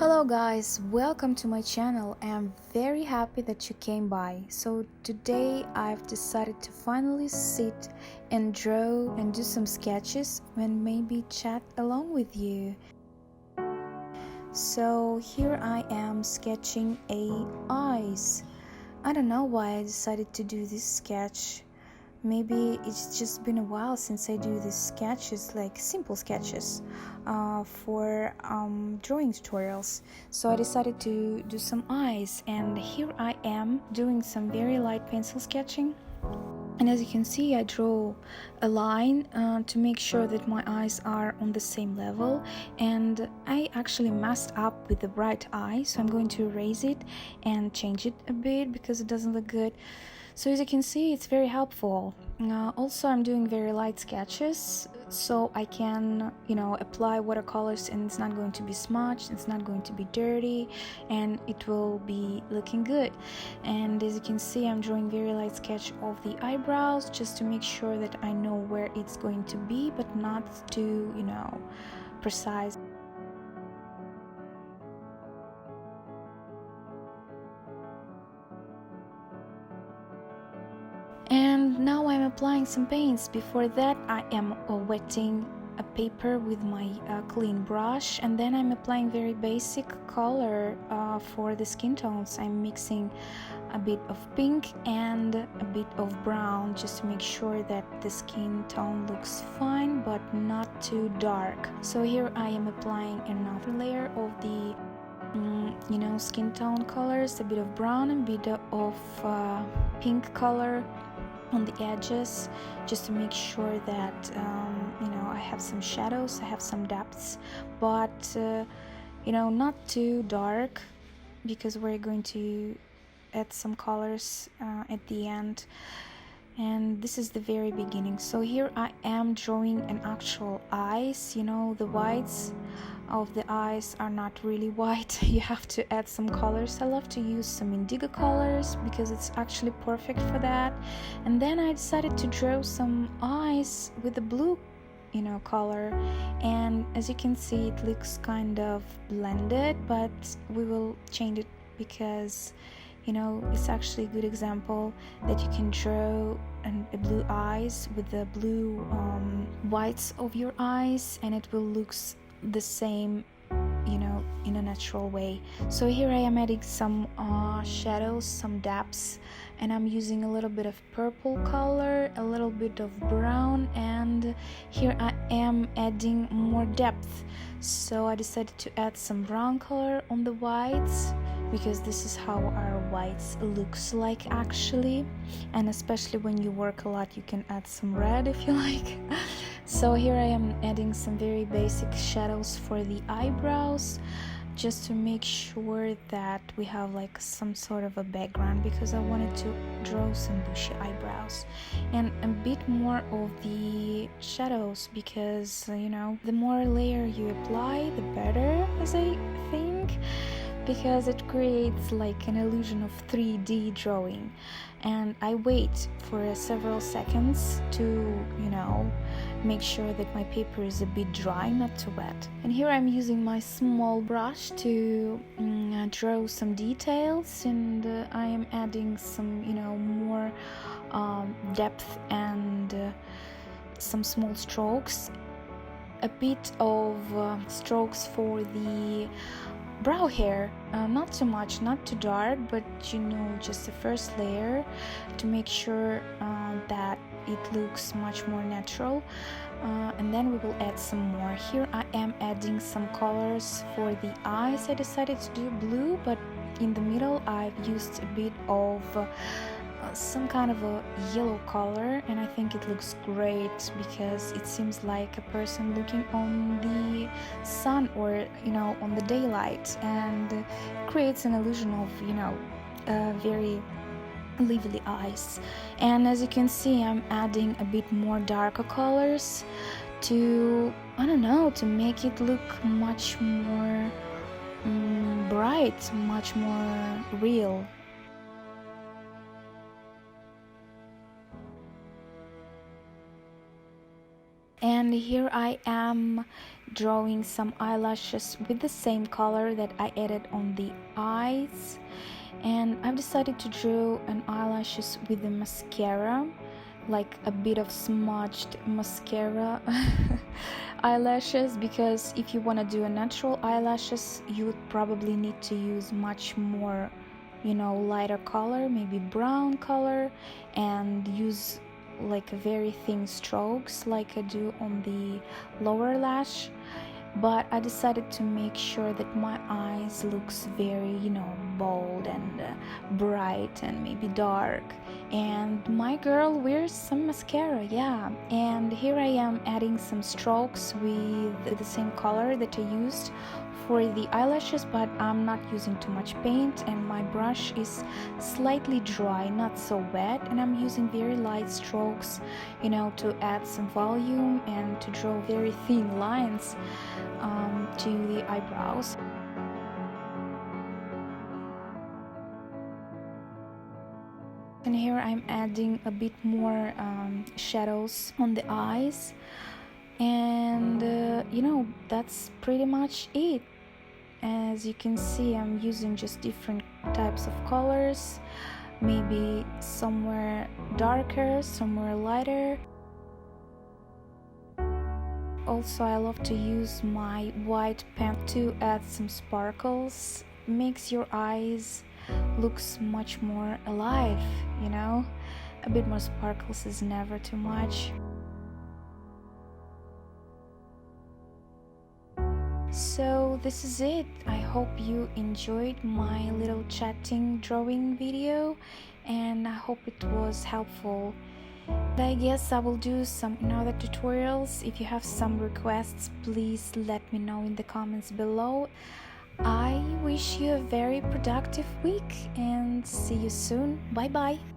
Hello guys, welcome to my channel. I'm very happy that you came by. So today I've decided to finally sit and draw and do some sketches and maybe chat along with you. So here I am sketching eyes. I don't know why I decided to do this sketch. Maybe it's just been a while since I do these sketches, like simple sketches for drawing tutorials. So I decided to do some eyes, and here I am doing some very light pencil sketching. And as you can see, I draw a line to make sure that my eyes are on the same level, and I actually messed up with the right eye, so I'm going to erase it and change it a bit because it doesn't look good. So as you can see, it's very helpful. Also, I'm doing very light sketches, so I can, apply watercolors, and it's not going to be smudged, it's not going to be dirty, and it will be looking good. And as you can see, I'm drawing very light sketch of the eyebrows, just to make sure that I know where it's going to be, but not too, precise. And now I'm applying some paints. Before that, I am wetting a paper with my clean brush, and then I'm applying very basic color for the skin tones. I'm mixing a bit of pink and a bit of brown, just to make sure that the skin tone looks fine but not too dark. So here I am applying another layer of the skin tone colors, a bit of brown, a bit of pink color on the edges, just to make sure that I have some shadows, I have some depths, but not too dark, because we're going to add some colors at the end, and this is the very beginning. So here I am drawing an actual eyes. The whites of the eyes are not really white. You have to add some colors. I love to use some indigo colors because it's actually perfect for that. And then I decided to draw some eyes with the blue color, and as you can see, it looks kind of blended, but we will change it because it's actually a good example that you can draw a blue eyes with the blue whites of your eyes, and it will look the same in a natural way. So here I am adding some shadows, some depths, and I'm using a little bit of purple color, a little bit of brown, and here I am adding more depth. So I decided to add some brown color on the whites, because this is how our whites looks like actually, and especially when you work a lot, you can add some red if you like. So here I am adding some very basic shadows for the eyebrows, just to make sure that we have like some sort of a background, because I wanted to draw some bushy eyebrows, and a bit more of the shadows, because the more layer you apply, the better, as I think, because it creates like an illusion of 3D drawing. And I wait for several seconds to make sure that my paper is a bit dry, not too wet. And here I'm using my small brush to draw some details, and I am adding some more depth and some small strokes, a bit of strokes for the brow hair, not too much, not too dark, but just the first layer, to make sure that it looks much more natural, and then we will add some more. Here I am adding some colors for the eyes. I decided to do blue, but in the middle I've used a bit of some kind of a yellow color, and I think it looks great because it seems like a person looking on the sun or on the daylight, and creates an illusion of very lively eyes. And as you can see, I'm adding a bit more darker colors to to make it look much more bright, much more real. And here I am drawing some eyelashes with the same color that I added on the eyes, and I've decided to draw an eyelashes with the mascara, like a bit of smudged mascara eyelashes, because if you want to do a natural eyelashes you would probably need to use much more, you know, lighter color, maybe brown color, and use like very thin strokes like I do on the lower lash. But I decided to make sure that my eyes looks very, you know, bold and bright and maybe dark, and my girl wears some mascara, yeah. And here I am adding some strokes with the same color that I used for the eyelashes, but I'm not using too much paint, and my brush is slightly dry, not so wet, and I'm using very light strokes, you know, to add some volume and to draw very thin lines to the eyebrows. And here I'm adding a bit more shadows on the eyes, and you know, that's pretty much it. As you can see, I'm using just different types of colors, maybe somewhere darker, somewhere lighter. Also, I love to use my white pen to add some sparkles. Makes your eyes looks much more alive, you know. A bit more sparkles is never too much. So this is it. I hope you enjoyed my little chatting drawing video, and I hope it was helpful. I guess I will do some other tutorials. If you have some requests, please let me know in the comments below. I wish you a very productive week and see you soon. Bye bye.